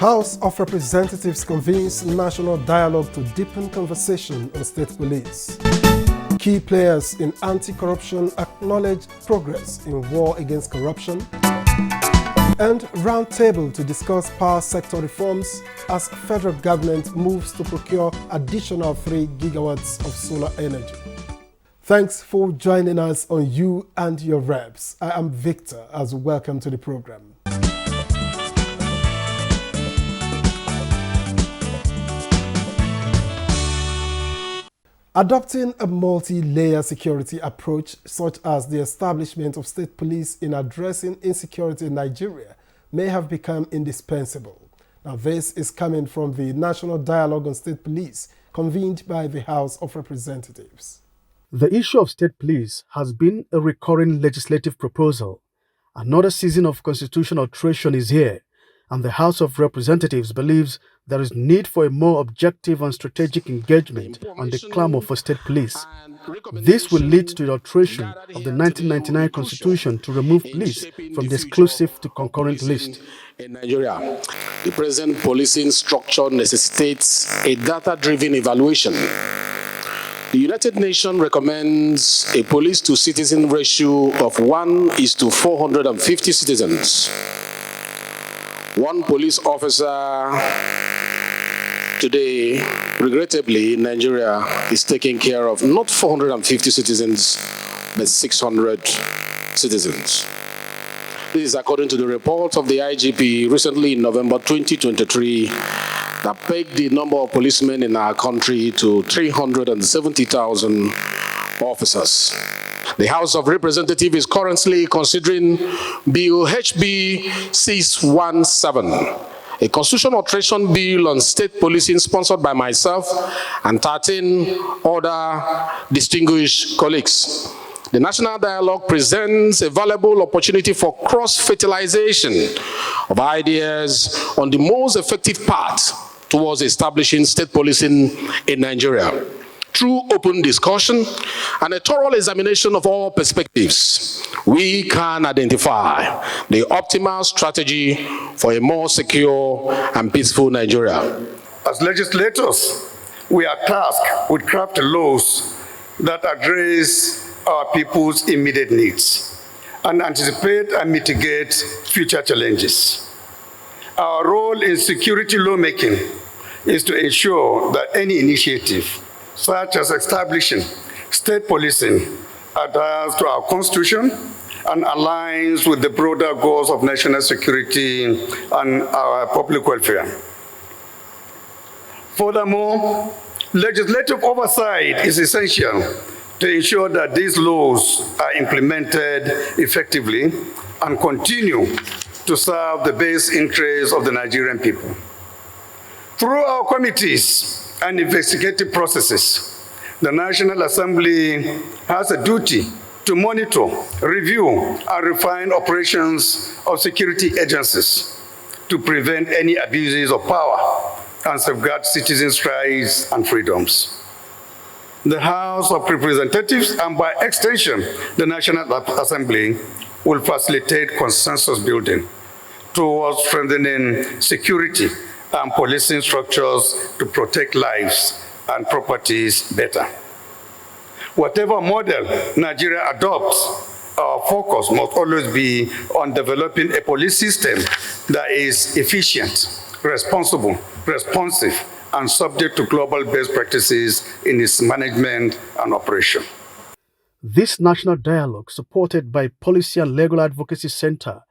House of Representatives convenes national dialogue to deepen conversation on state police. Key players in anti-corruption acknowledge progress in war against corruption. And roundtable to discuss power sector reforms as federal government moves to procure additional 3 gigawatts of solar energy. Thanks for joining us on You and Your Reps. I am Victor, as welcome to the program. Adopting a multi-layer security approach, such as the establishment of state police in addressing insecurity in Nigeria, may have become indispensable. Now, this is coming from the National Dialogue on State Police, convened by the House of Representatives. The issue of state police has been a recurring legislative proposal. Another season of constitutional alteration is here, and the House of Representatives believes there is need for a more objective and strategic engagement on the clamor for state police. This will lead to the alteration of the 1999 Constitution to remove police from the exclusive to concurrent list. In Nigeria, the present policing structure necessitates a data-driven evaluation. The United Nations recommends a police-to-citizen ratio of 1:450 citizens. One police officer today, regrettably, in Nigeria is taking care of not 450 citizens, but 600 citizens. This is according to the report of the IGP recently in November 2023 that pegged the number of policemen in our country to 370,000 officers. The House of Representatives is currently considering Bill HB 617, a constitutional alteration bill on state policing sponsored by myself and 13 other distinguished colleagues. The National Dialogue presents a valuable opportunity for cross-fertilization of ideas on the most effective path towards establishing state policing in Nigeria. Through open discussion and a thorough examination of all perspectives, we can identify the optimal strategy for a more secure and peaceful Nigeria. As legislators, we are tasked with crafting laws that address our people's immediate needs and anticipate and mitigate future challenges. Our role in security lawmaking is to ensure that any initiative such as establishing state policing adheres to our Constitution and aligns with the broader goals of national security and our public welfare. Furthermore, legislative oversight is essential to ensure that these laws are implemented effectively and continue to serve the best interests of the Nigerian people. Through our committees and investigative processes, the National Assembly has a duty to monitor, review, and refine operations of security agencies to prevent any abuses of power and safeguard citizens' rights and freedoms. The House of Representatives, and by extension, the National Assembly, will facilitate consensus building towards strengthening security and policing structures to protect lives and properties better. Whatever model Nigeria adopts, our focus must always be on developing a police system that is efficient, responsible, responsive, and subject to global best practices in its management and operation. This national dialogue, supported by Policy and Legal Advocacy Center,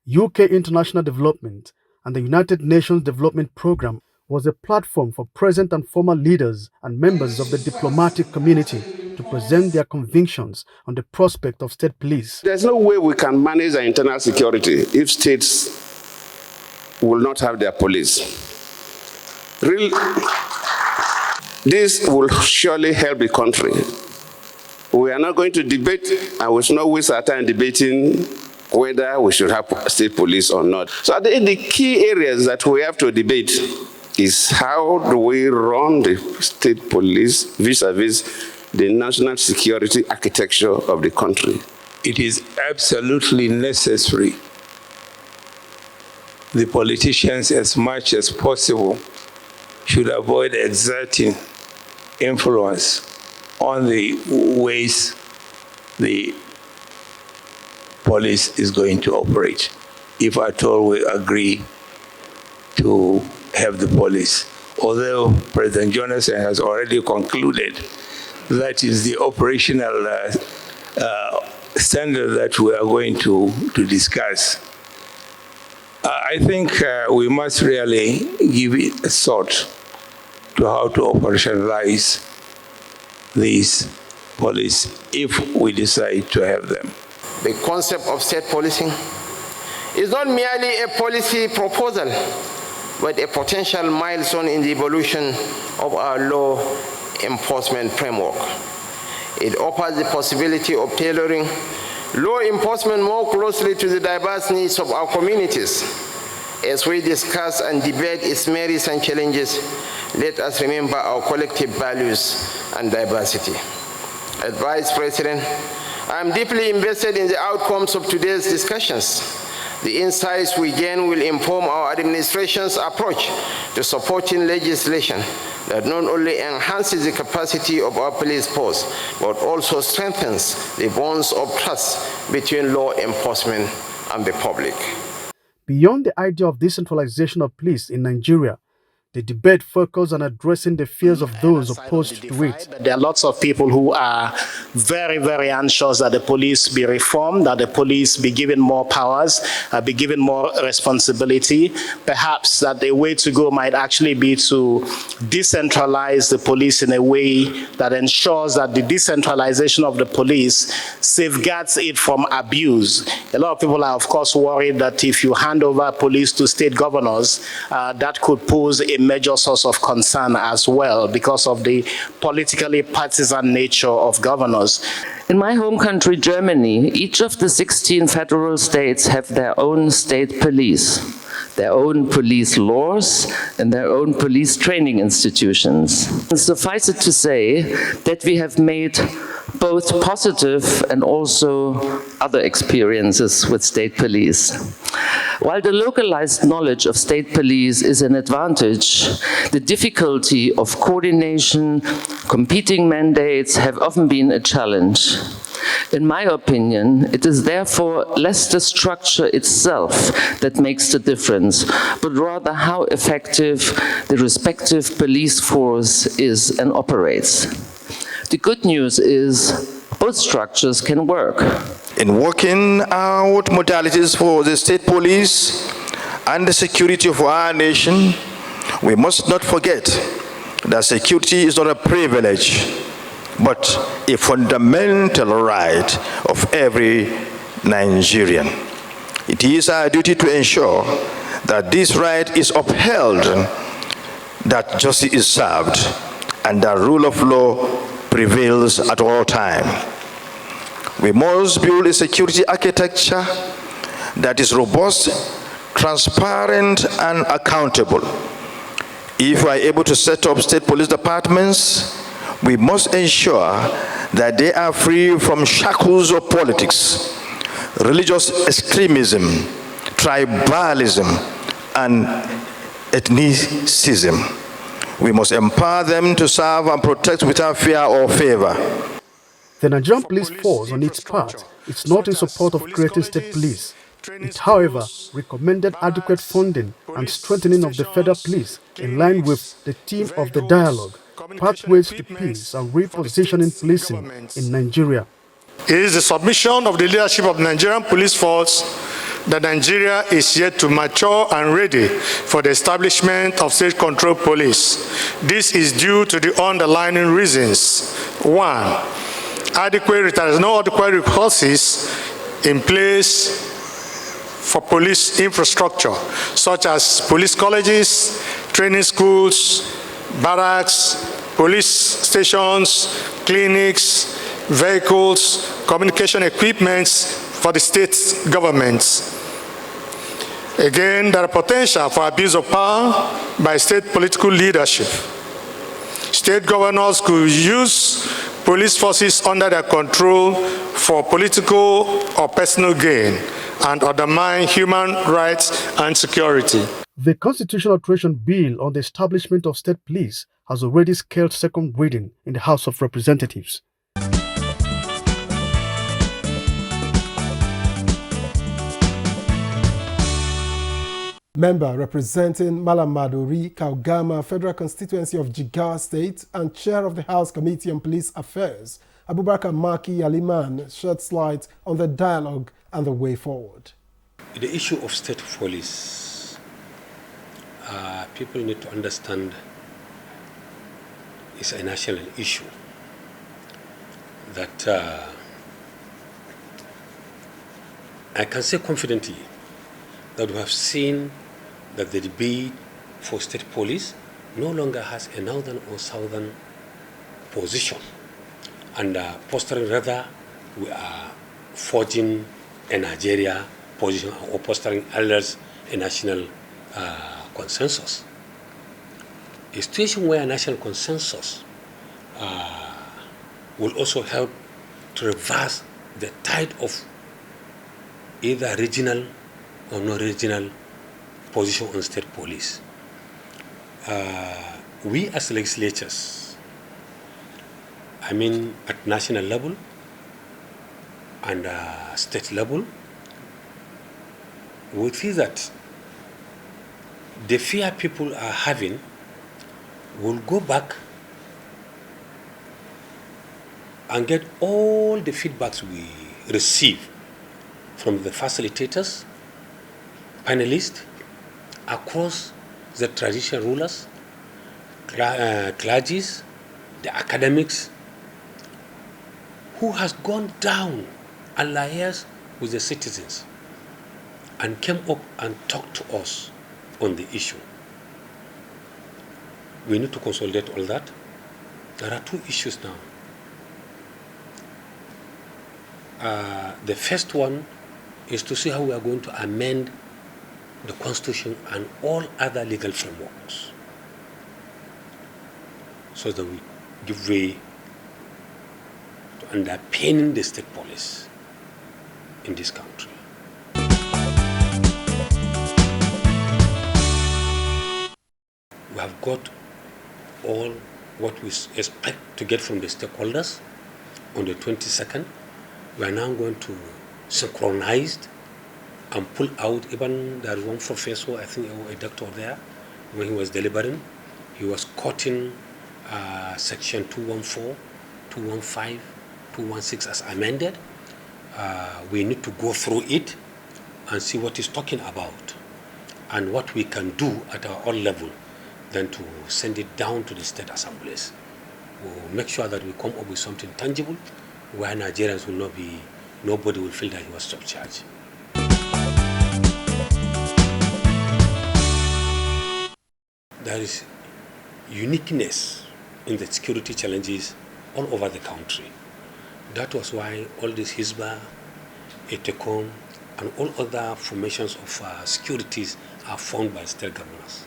UK International Development, and the United Nations Development Programme, was a platform for present and former leaders and members of the diplomatic community to present their convictions on the prospect of state police. There's no way we can manage our internal security if states will not have their police. This will surely help the country. We are not going to debate, and we should not waste our time debating whether we should have state police or not. So the key areas that we have to debate is how do we run the state police vis-a-vis the national security architecture of the country. It is absolutely necessary the politicians, as much as possible, should avoid exerting influence on the ways the police is going to operate, if at all we agree to have the police. Although President Jonathan has already concluded that is the operational standard that we are going to discuss. I think we must really give it a thought to how to operationalize these police if we decide to have them. The concept of state policing is not merely a policy proposal, but a potential milestone in the evolution of our law enforcement framework. It offers the possibility of tailoring law enforcement more closely to the diverse needs of our communities. As we discuss and debate its merits and challenges, let us remember our collective values and diversity. As Vice President, I am deeply invested in the outcomes of today's discussions. The insights we gain will inform our administration's approach to supporting legislation that not only enhances the capacity of our police force, but also strengthens the bonds of trust between law enforcement and the public. Beyond the idea of decentralization of police in Nigeria, the debate focused on addressing the fears of those opposed to it. There are lots of people who are very, very anxious that the police be reformed, that the police be given more powers, be given more responsibility. Perhaps that the way to go might actually be to decentralize the police in a way that ensures that the decentralization of the police safeguards it from abuse. A lot of people are, of course, worried that if you hand over police to state governors, that could pose a major source of concern as well because of the politically partisan nature of governors. In my home country, Germany, each of the 16 federal states have their own state police, their own police laws, and their own police training institutions. And suffice it to say that we have made both positive and also other experiences with state police. While the localized knowledge of state police is an advantage, the difficulty of coordination, competing mandates have often been a challenge. In my opinion, it is therefore less the structure itself that makes the difference, but rather how effective the respective police force is and operates. The good news is both structures can work. In working out modalities for the state police and the security of our nation, we must not forget that security is not a privilege, but a fundamental right of every Nigerian. It is our duty to ensure that this right is upheld, that justice is served, and that rule of law prevails at all times. We must build a security architecture that is robust, transparent, and accountable. If we are able to set up state police departments, we must ensure that they are free from shackles of politics, religious extremism, tribalism, and ethnicism. We must empower them to serve and protect without fear or favor. The Nigerian police force, on its part, is not in support of creating state police. It, however, recommended adequate funding and strengthening of the federal police in line with the theme of the dialogue, Pathways to Peace and Repositioning Policing in Nigeria. It is the submission of the leadership of the Nigerian police force that Nigeria is yet to mature and ready for the establishment of state-controlled police. This is due to the underlying reasons. One, there is no adequate resources in place for police infrastructure, such as police colleges, training schools, barracks, police stations, clinics, vehicles, communication equipments for the state governments. Again, there are potential for abuse of power by state political leadership. State governors could use police forces under their control for political or personal gain, and undermine human rights and security. The constitutional alteration bill on the establishment of state police has already scaled second reading in the House of Representatives. Member representing Malamadori, Kaugama Federal Constituency of Jigawa State and Chair of the House Committee on Police Affairs, Abubakar Maki Yalleman, sheds light on the dialogue and the way forward. The issue of state police, people need to understand, is a national issue that I can say confidently that we have seen that the debate for state police no longer has a northern or southern position, and postering rather we are forging a Nigeria position or postering others a national consensus. A situation where a national consensus will also help to reverse the tide of either regional or non-regional position on state police. We as legislatures, I mean at national level and state level, we see that the fear people are having will go back and get all the feedbacks we receive from the facilitators, panelists, across the traditional rulers, clergies, the academics, who has gone down and liaised with the citizens and came up and talked to us on the issue. We need to consolidate all that. There are two issues now. The first one is to see how we are going to amend the Constitution and all other legal frameworks so that we give way to underpinning the state police in this country. We have got all what we expect to get from the stakeholders on the 22nd. We are now going to synchronize and pull out. Even there is one professor, I think a doctor there, when he was deliberating, he was quoting section 214, 215, 216 as amended. We need to go through it and see what he's talking about and what we can do at our own level, then to send it down to the state assemblies. We'll make sure that we come up with something tangible where Nigerians will not be, nobody will feel that he was subcharged. There is uniqueness in the security challenges all over the country. That was why all these Hizbah, Etecom, and all other formations of securities are formed by state governors.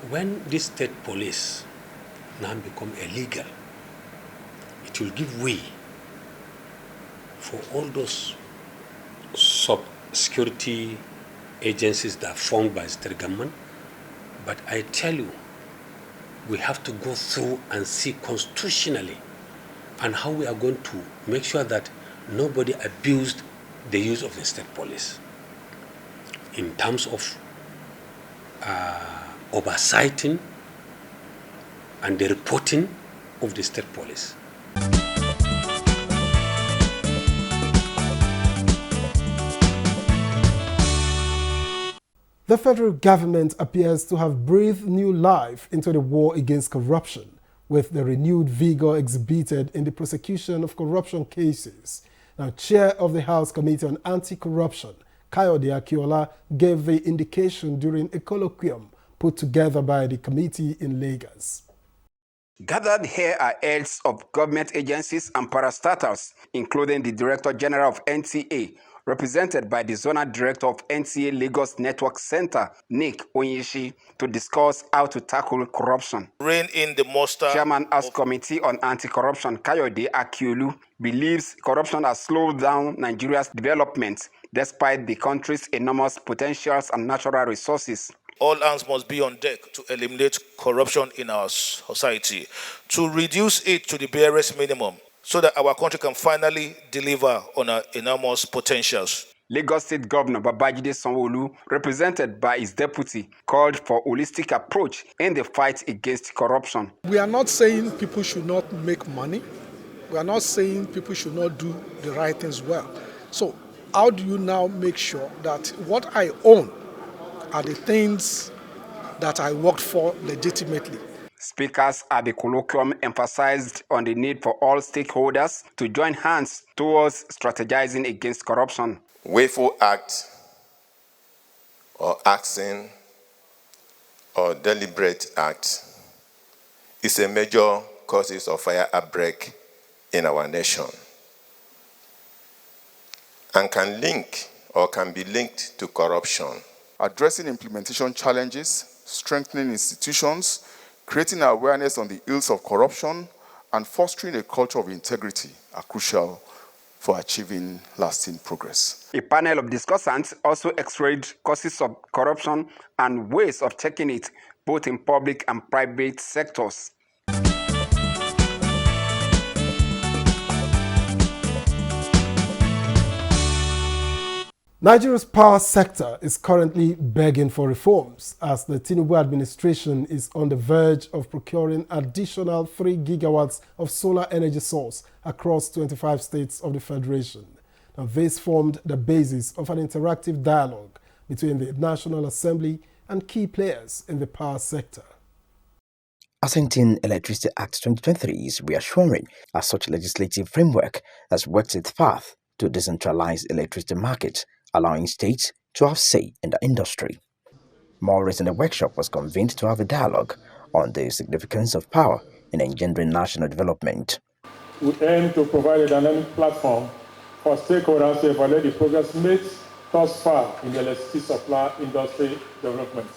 When this state police now become illegal, it will give way for all those sub-security agencies that are formed by state government. But I tell you, we have to go through and see constitutionally and how we are going to make sure that nobody abused the use of the state police in terms of oversighting and the reporting of the state police. The federal government appears to have breathed new life into the war against corruption, with the renewed vigor exhibited in the prosecution of corruption cases. Now, Chair of the House Committee on Anti-Corruption, Kayode Akiola, gave the indication during a colloquium put together by the committee in Lagos. Gathered here are heads of government agencies and parastatals, including the Director General of NTA, represented by the Zonal Director of NTA Lagos Network Center, Nick Onyeshi, to discuss how to tackle corruption. Rein in the muster. Chairman House Committee on Anti-Corruption, Kayode Akiolu, believes corruption has slowed down Nigeria's development despite the country's enormous potentials and natural resources. All hands must be on deck to eliminate corruption in our society, to reduce it to the barest minimum, so that our country can finally deliver on our enormous potentials. Lagos State Governor Babajide Sanwo-Olu, represented by his deputy, called for a holistic approach in the fight against corruption. We are not saying people should not make money. We are not saying people should not do the right things well. So how do you now make sure that what I own are the things that I worked for legitimately? Speakers at the colloquium emphasized on the need for all stakeholders to join hands towards strategizing against corruption. Willful act or acting or deliberate act is a major cause of fire outbreak in our nation and can be linked to corruption. Addressing implementation challenges, strengthening institutions, creating awareness on the ills of corruption, and fostering a culture of integrity are crucial for achieving lasting progress. A panel of discussants also x-rayed causes of corruption and ways of tackling it, both in public and private sectors. Nigeria's power sector is currently begging for reforms as the Tinubu administration is on the verge of procuring additional 3 gigawatts of solar energy source across 25 states of the Federation. Now, this formed the basis of an interactive dialogue between the National Assembly and key players in the power sector. Assenting Electricity Act 2023 is reassuring as such legislative framework has worked its path to decentralize electricity markets, allowing states to have say in the industry. More in the workshop was convened to have a dialogue on the significance of power in engendering national development. We aim to provide a dynamic platform for stakeholders to evaluate the progress made thus far in the electricity supply industry development.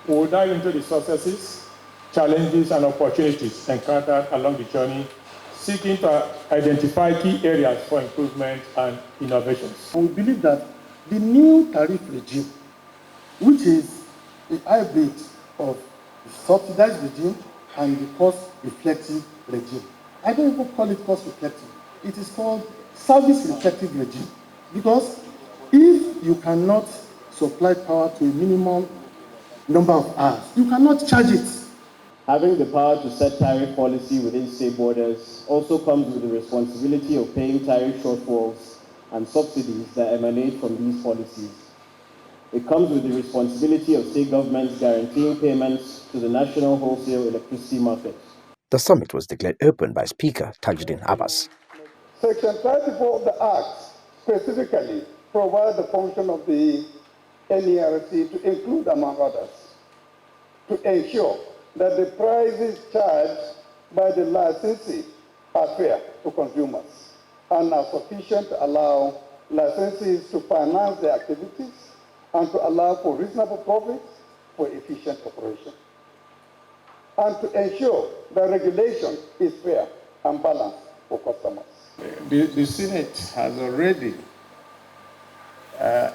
We will dive into the successes, challenges, and opportunities encountered along the journey, seeking to identify key areas for improvement and innovations. We believe that the new tariff regime, which is a hybrid of the subsidized regime and the cost-reflective regime. I don't even call it cost-reflective. It is called service-reflective regime. Because if you cannot supply power to a minimum number of hours, you cannot charge it. Having the power to set tariff policy within state borders also comes with the responsibility of paying tariff shortfalls and subsidies that emanate from these policies. It comes with the responsibility of state governments guaranteeing payments to the national wholesale electricity market. The summit was declared open by Speaker Tajuddin Abbas. Section 34 of the Act specifically provides the function of the NERC to include, among others, to ensure that the prices charged by the licensee are fair to consumers and are sufficient to allow licensees to finance their activities and to allow for reasonable profits for efficient operation, and to ensure that regulation is fair and balanced for customers. The Senate has already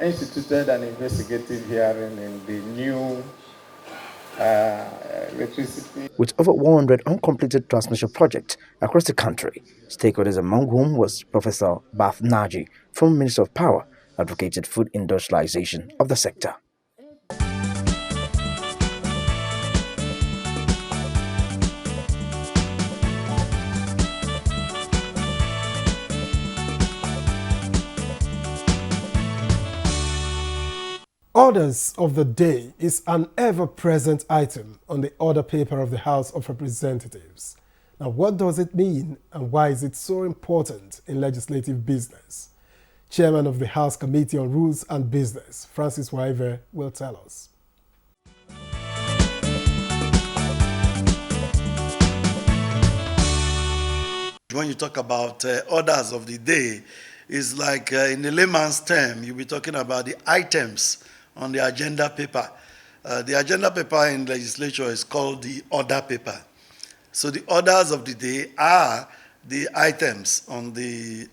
instituted an investigative hearing in the new electricity. With over 100 uncompleted transmission projects across the country, stakeholders among whom was Professor Bath Naji from Minister of Power advocated food industrialization of the sector. Orders of the day is an ever-present item on the order paper of the House of Representatives. Now, what does it mean and why is it so important in legislative business? Chairman of the House Committee on Rules and Business, Francis Waive, will tell us. When you talk about orders of the day, is like in the layman's term, you'll be talking about the items on the agenda paper. The agenda paper in legislature is called the order paper. So the orders of the day are the items on the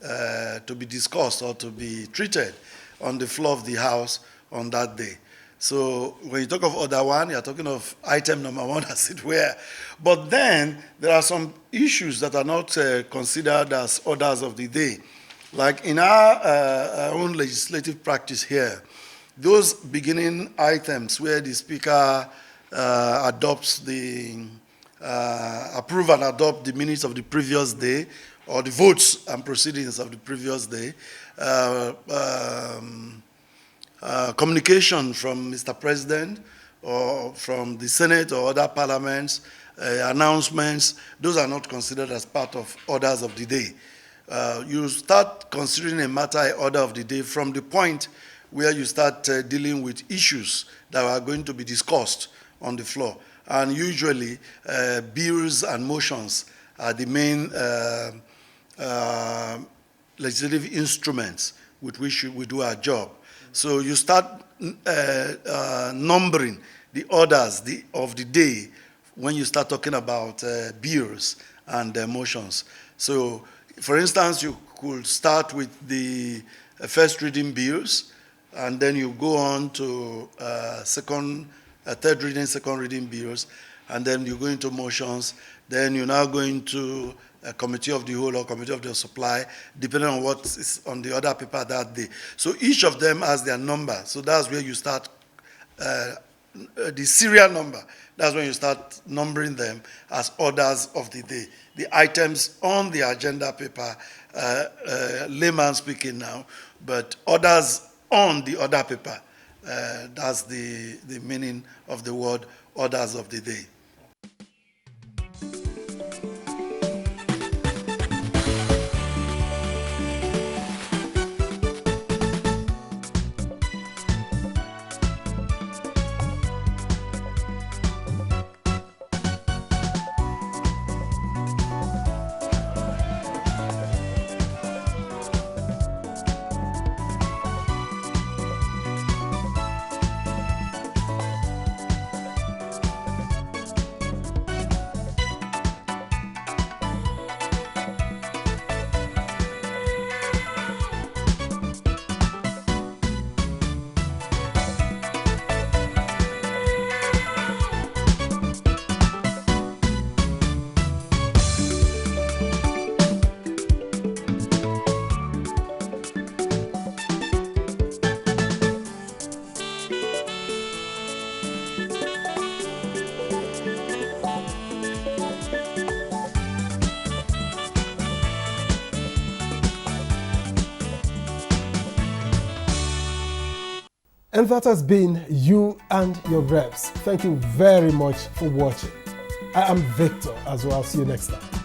to be discussed or to be treated on the floor of the House on that day. So when you talk of order one, you're talking of item number one, as it were. But then there are some issues that are not considered as orders of the day. Like in our own legislative practice here, those beginning items where the Speaker adopts the, approve and adopt the minutes of the previous day, or the votes and proceedings of the previous day, communication from Mr. President or from the Senate or other parliaments, announcements, those are not considered as part of orders of the day. You start considering a matter order of the day from the point where you start dealing with issues that are going to be discussed on the floor. And usually, bills and motions are the main legislative instruments with which we do our job. So you start numbering the orders of the day when you start talking about bills and motions. So, for instance, you could start with the first reading bills, and then you go on to third reading, second reading bills, and then you go into motions. Then you're now going to a committee of the whole or committee of the supply, depending on what is on the other paper that day. So each of them has their number. So that's where you start the serial number. That's when you start numbering them as orders of the day. The items on the agenda paper, layman speaking now, but orders on the order paper. That's the meaning of the word orders of the day. And that has been You and Your Reps. Thank you very much for watching. I am Victor, as well. See you next time.